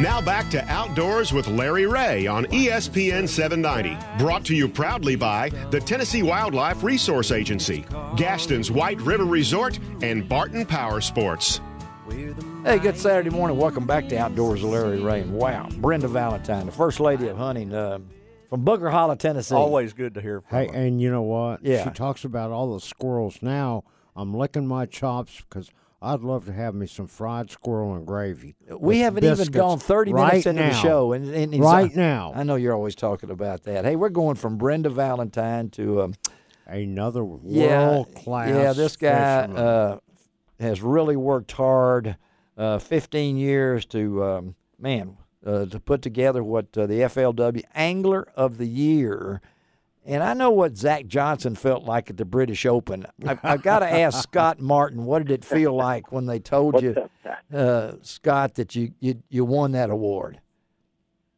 Now back to Outdoors with Larry Ray on ESPN 790. Brought to you proudly by the Tennessee Wildlife Resource Agency, Gaston's White River Resort, and Barton Power Sports. Hey, good Saturday morning. Welcome back to Outdoors with Larry Ray. And wow, Brenda Valentine, the First Lady of Hunting from Booker Hollow, Tennessee. Always good to hear from her. Hey, and you know what? Yeah. She talks about all the squirrels. Now I'm licking my chops because I'd love to have me some fried squirrel and gravy. We haven't even gone 30 minutes into the show. And right now. I know you're always talking about that. Hey, we're going from Brenda Valentine to another world-class Yeah, this guy has really worked hard, 15 years to, to put together what the FLW Angler of the Year. And I know what Zach Johnson felt like at the British Open. I've got to ask Scott Martin, what did it feel like when they told you, Scott, that you won that award?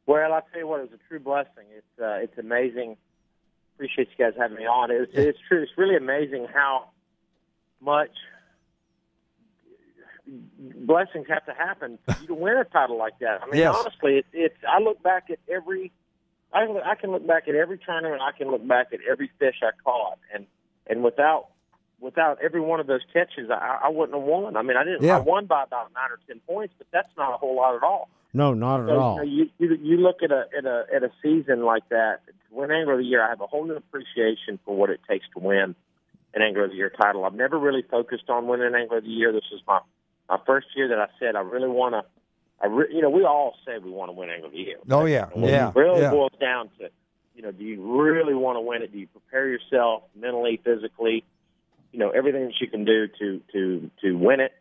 Well, I'll tell you what, it was a true blessing. It's amazing. Appreciate you guys having me on. It's true. It's really amazing how much blessings have to happen for you to win a title like that. I mean, honestly, I look back at I can look back at every tournament. I can look back at every fish I caught, and without every one of those catches, I wouldn't have won. I mean, I didn't. I won by about 9 or 10 points, but that's not a whole lot at all. No, not at all. You look at a season like that. To win Angler of the Year, I have a whole new appreciation for what it takes to win an Angler of the Year title. I've never really focused on winning Angler of the Year. This is my first year that I said I really want to. We all say we want to win Angler of the Year. Oh, yeah. It really boils down to, do you really want to win it? Do you prepare yourself mentally, physically, everything that you can do to win it?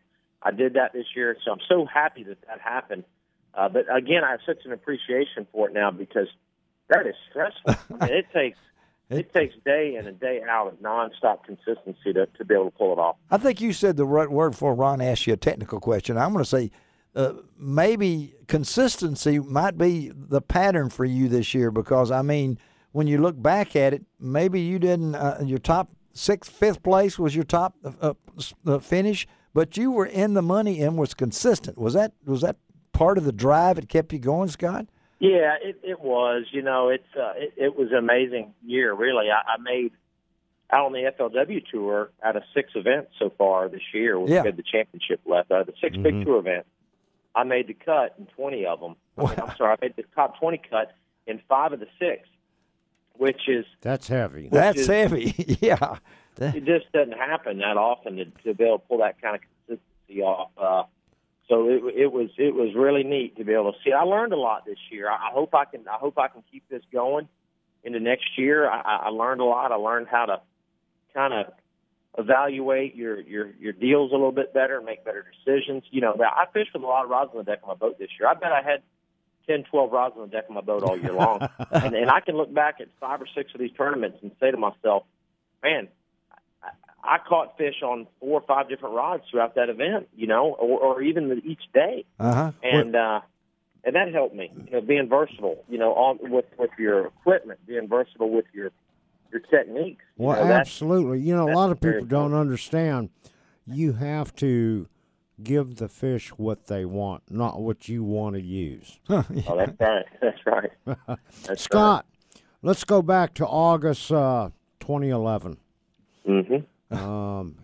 I did that this year, so I'm so happy that happened. But, again, I have such an appreciation for it now because that is stressful. I mean, it takes day in and day out of nonstop consistency to be able to pull it off. I think you said the right word before Ron asked you a technical question. I'm going to say maybe consistency might be the pattern for you this year because, I mean, when you look back at it, maybe you didn't your top fifth place was your top finish, but you were in the money and was consistent. Was that part of the drive that kept you going, Scott? Yeah, it was. It was an amazing year, really. I made out on the FLW tour out of 6 events so far this year. We had the championship left. Out of the 6 big tour events, I made the cut in 20 of them. I made the top 20 cut in 5 of the 6, which is... That's heavy. That's heavy, yeah. It just doesn't happen that often to be able to pull that kind of consistency off. So it was really neat to be able to see. I learned a lot this year. I hope I can keep this going into next year. I learned a lot. I learned how to kind of evaluate your deals a little bit better and make better decisions. I fished with a lot of rods on the deck of my boat this year. I bet I had 10, 12 rods on the deck of my boat all year long. and I can look back at 5 or 6 of these tournaments and say to myself, man, I caught fish on 4 or 5 different rods throughout that event, or even each day. And that helped me, being versatile, with your equipment, being versatile with your techniques. Well, absolutely. A lot of people don't understand. You have to give the fish what they want, not what you want to use. Oh, that's right. That's right. Scott, let's go back to August 2011. Mm-hmm.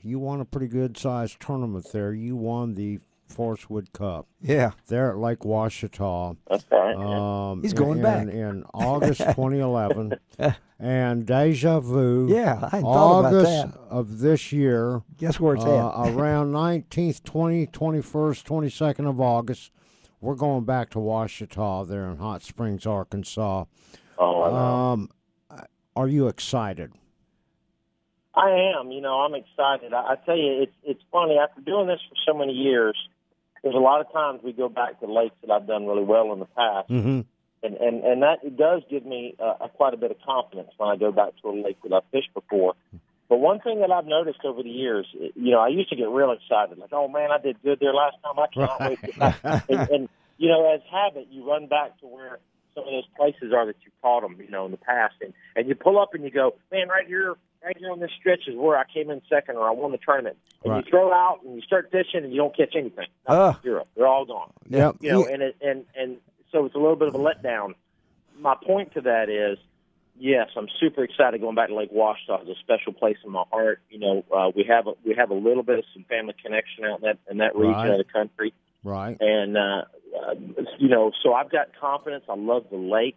You won a pretty good-sized tournament there. You won the Forestwood Cup. Yeah. There at Lake Ouachita. That's right. He's going back. In August 2011. And Deja Vu. Yeah, I hadn't thought about that. August of this year. Guess where it's at? Around 19th, 20th, 21st, 22nd of August. We're going back to Ouachita there in Hot Springs, Arkansas. Oh, I know. Are you excited? I am. I'm excited. I tell you, it's funny. After doing this for so many years, there's a lot of times we go back to lakes that I've done really well in the past. Mm-hmm. And that it does give me quite a bit of confidence when I go back to a lake that I've fished before. But one thing that I've noticed over the years, I used to get real excited, like, oh, man, I did good there last time. I cannot wait to get back. And, as habit, you run back to where some of those places are that you caught them, in the past. And you pull up and you go, man, right here on this stretch is where I came in second or I won the tournament. And you throw out and you start fishing and you don't catch anything. Zero. They're all gone. Yep. And so it's a little bit of a letdown. My point to that is, yes, I'm super excited going back to Lake Washita. It's a special place in my heart. You know, we have a little bit of some family connection out in that region of the country. Right. And you know, so I've got confidence. I love the lake.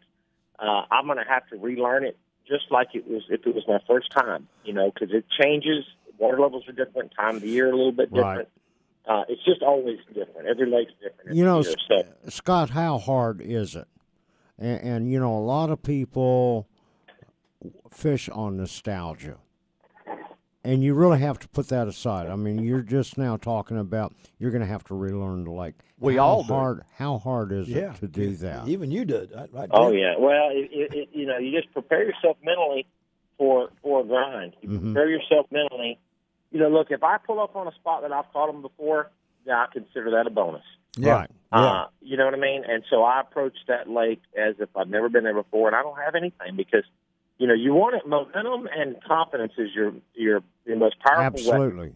I'm going to have to relearn it just like it was if it was my first time. You know, because it changes. Water levels are different. Time of the year a little bit different. Right. It's just always different. Every lake's different. You know, year, so. Scott, how hard is it? And you know, a lot of people fish on nostalgia. And you really have to put that aside. I mean, you're just now talking about you're going to have to relearn the lake. We how all hard, do. How hard is it to do that? Even you did, right? Oh yeah. Well, you know, you just prepare yourself mentally for a grind. You prepare yourself mentally. You know, look, if I pull up on a spot that I've caught them before, yeah, I consider that a bonus. Yeah. Right. Yeah. You know what I mean? And so I approach that lake as if I've never been there before, and I don't have anything because, you know, you want it. Momentum and confidence is your most powerful Absolutely.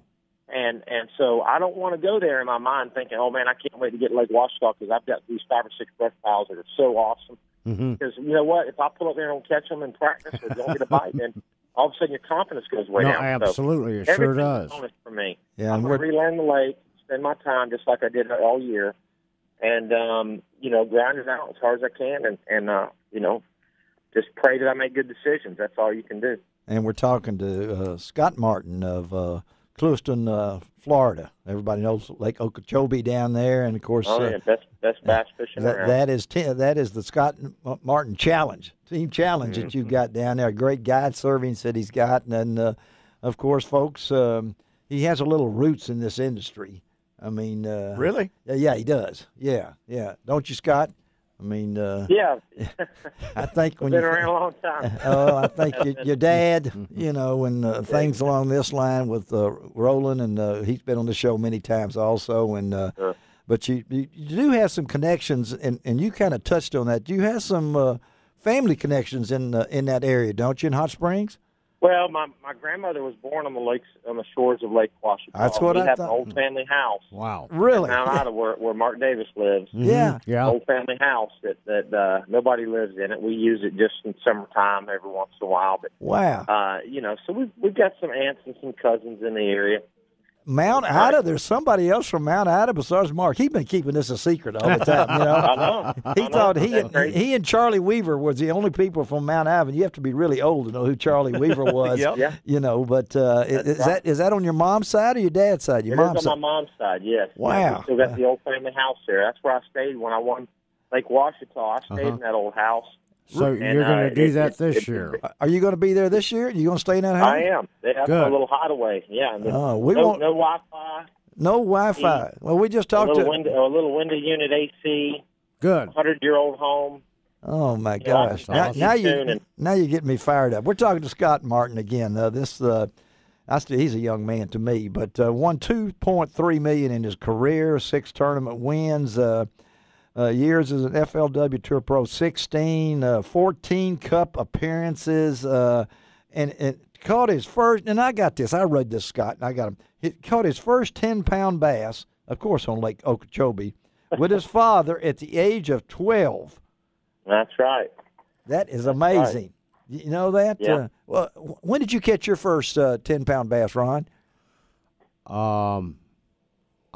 weapon. And so I don't want to go there in my mind thinking, oh man, I can't wait to get Lake Washita because I've got these 5 or 6 brush piles that are so awesome. Because you know what? If I pull up there and don't catch them in practice or don't get a bite, then all of a sudden your confidence goes way down. Absolutely, so it sure does. Everything's a bonus for me. Yeah, I'm going to relearn the lake, spend my time just like I did all year, and you know, grind it out as hard as I can, and you know, just pray that I make good decisions. That's all you can do. And we're talking to Scott Martin of Clewiston, Florida. Everybody knows Lake Okeechobee down there, and of course, best bass fishing around. That is the Scott Martin Challenge, team challenge that you've got down there. A great guide servings that he's got, and of course, folks, he has a little roots in this industry. I mean, really? Yeah, he does. Yeah. Don't you, Scott? I mean, yeah. I think when been around a long time. I think your dad, you know, and things along this line with Roland, and he's been on the show many times also. And but you do have some connections, and you kind of touched on that. You have some family connections in that area, don't you, in Hot Springs? Well, my grandmother was born on the shores of Lake Washita. That's what I have thought. An old family house. Wow, really? In Mount Ida, where Mark Davis lives. Yeah. Old family house that nobody lives in it. We use it just in summertime every once in a while. But wow. You know, so we've got some aunts and some cousins in the area. Mount Ida, there's somebody else from Mount Ida besides Mark. He's been keeping this a secret all the time, you know. I know. He thought he and Charlie Weaver was the only people from Mount Ida. You have to be really old to know who Charlie Weaver was. Yeah. You know, but is that on your mom's side or your dad's side? Your mom's side. On my mom's side, yes. Wow. We still got the old family house there. That's where I stayed when I won Lake Washita. I stayed in that old house. So you're going to do that this year? Are you going to be there this year? Are you going to stay in that house? I am. That's a little hideaway. Yeah. No Wi-Fi. No Wi-Fi. Well, we just talked a little window unit AC. Good. 100-year-old home. Oh my gosh! Now you're getting me fired up. We're talking to Scott Martin again. He's a young man to me, but won $2.3 million in his career, 6 tournament wins. Years as an FLW Tour Pro, 16, 14 Cup appearances, and caught his first. And I got this. I read this, Scott, and I got him. He caught his first 10-pound bass, of course, on Lake Okeechobee, with his father at the age of 12. That's right. That is amazing. Right. You know that? Yeah. Well, when did you catch your first 10-pound bass, Ron?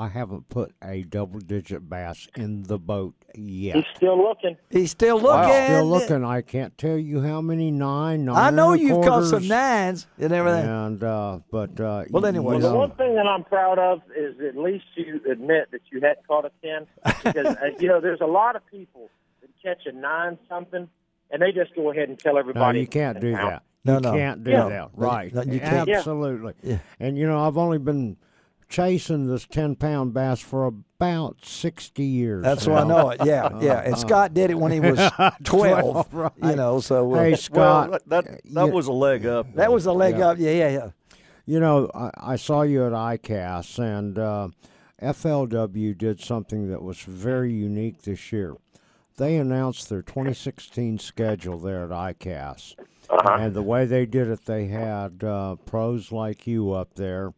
I haven't put a double-digit bass in the boat yet. He's still looking. Wow. Still looking. I can't tell you how many nine I know and you've caught quarters, some 9s and everything. And well, anyway, the one thing that I'm proud of is at least you admit that you hadn't caught a 10. Because you know, there's a lot of people that catch a 9-something and they just go ahead and tell everybody. No, you can't do that. No, can't do that. Right. No, you can't. Absolutely. Yeah. And you know, I've only been chasing this 10-pound bass for about 60 years. That's why I know it. Yeah. And Scott did it when he was 12. Right. You know, so hey, Scott, that was a leg up. That was a leg up. Yeah. You know, I saw you at ICAST, and FLW did something that was very unique this year. They announced their 2016 schedule there at ICAST. And the way they did it, they had pros like you up there,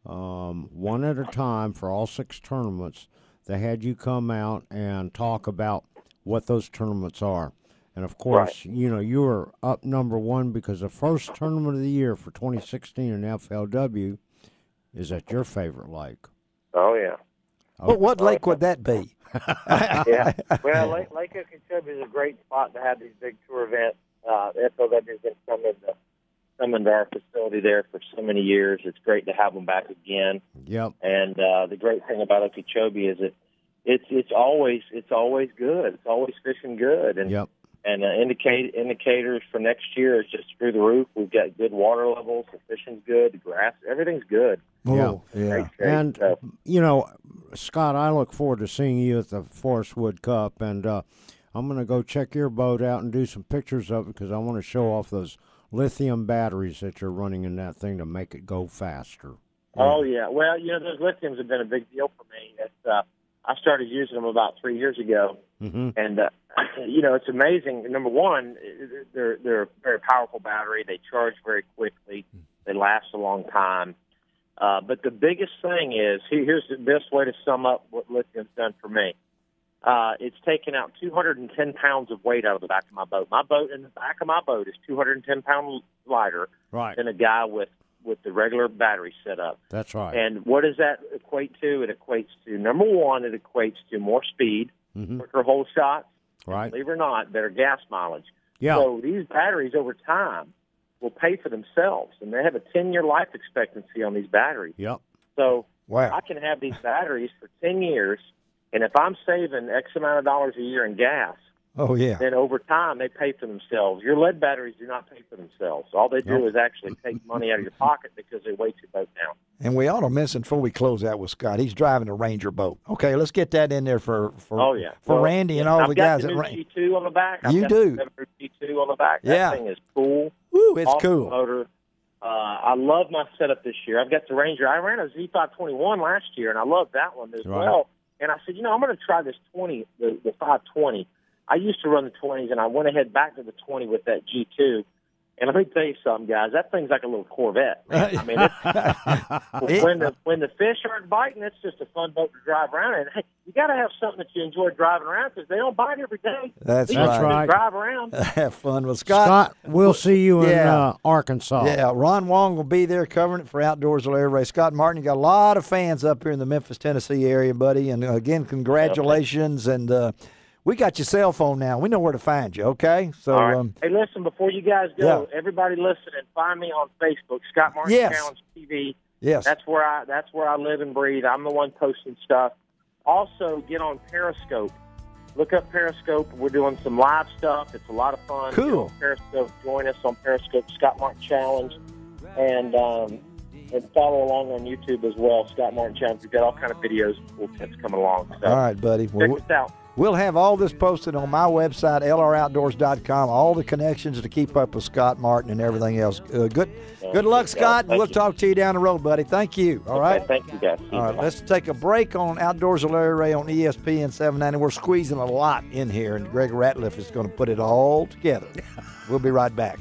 one at a time for all 6 tournaments. They had you come out and talk about what those tournaments are. And, of course, you know, you were up number one because the first tournament of the year for 2016 in FLW is at your favorite lake. Oh, yeah. Well, what lake would that be? Yeah. Well, Lake Okeechobee is a great spot to have these big tour events. FLW has been come into our facility there for so many years. It's great to have them back again. Yep. And the great thing about Okeechobee is it's always good. It's always fishing good. And yep. And indicators for next year is just through the roof. We've got good water levels. The fishing's good. The grass, everything's good. Oh, yeah. Great and, stuff. You know, Scott, I look forward to seeing you at the Forest Wood Cup. And I'm going to go check your boat out and do some pictures of it because I want to show off those lithium batteries that you're running in that thing to make it go faster. Oh, yeah. Well, you know, those lithiums have been a big deal for me. I started using them about 3 years ago. Mm-hmm. And, you know, it's amazing. Number one, they're a very powerful battery. They charge very quickly. They last a long time. But the biggest thing is, here's the best way to sum up what lithium's done for me. It's taken out 210 pounds of weight out of the back of my boat. My boat in the back of my boat is 210 pounds lighter than a guy with the regular battery setup. That's right. And what does that equate to? It equates to, number one, it equates to more speed, quicker hole shots, right? Believe it or not, better gas mileage. Yeah. So these batteries over time will pay for themselves, and they have a 10-year life expectancy on these batteries. Yep. So wow. I can have these batteries for 10 years, and if I'm saving X amount of dollars a year in gas, oh, yeah. then over time they pay for themselves. Your lead batteries do not pay for themselves. All they do is actually take money out of your pocket because they weight your boat down. And we ought to mention before we close out with Scott, he's driving a Ranger boat. Okay, let's get that in there for Randy and all the guys at Ranger. I've got the new G2 on the back. You do. I've got the G2 on the back. Yeah. That thing is cool. Woo, it's Awesome cool. motor. I love my setup this year. I've got the Ranger. I ran a Z521 last year, and I love that one as well. And I said, you know, I'm going to try this 20, the 520. I used to run the 20s, and I went ahead back to the 20 with that G2. And let me tell you something, guys. That thing's like a little Corvette. Man. I mean, when the fish aren't biting, it's just a fun boat to drive around in. Hey, you got to have something that you enjoy driving around because they don't bite every day. That's right. Drive around. Have fun with Scott. Scott, we'll see you in Arkansas. Yeah, Ron Wong will be there covering it for Outdoors Larry Ray. Scott Martin, you got a lot of fans up here in the Memphis, Tennessee area, buddy. And again, congratulations. And we got your cell phone now. We know where to find you, okay? So, all right. Hey, listen, before you guys go, everybody listening, find me on Facebook, Scott Martin Challenge TV. Yes. That's where I live and breathe. I'm the one posting stuff. Also, get on Periscope. Look up Periscope. We're doing some live stuff. It's a lot of fun. Cool. Get on Periscope. Join us on Periscope, Scott Martin Challenge. And follow along on YouTube as well, Scott Martin Challenge. We've got all kind of videos and cool tips coming along. So all right, buddy. Check us out. We'll have all this posted on my website, lroutdoors.com, all the connections to keep up with Scott Martin and everything else. Good luck, Scott, and we'll talk to you down the road, buddy. Thank you. All right? Thank you, guys. All right, let's take a break on Outdoors with Larry Ray on ESPN 790. We're squeezing a lot in here, and Greg Ratliff is going to put it all together. We'll be right back.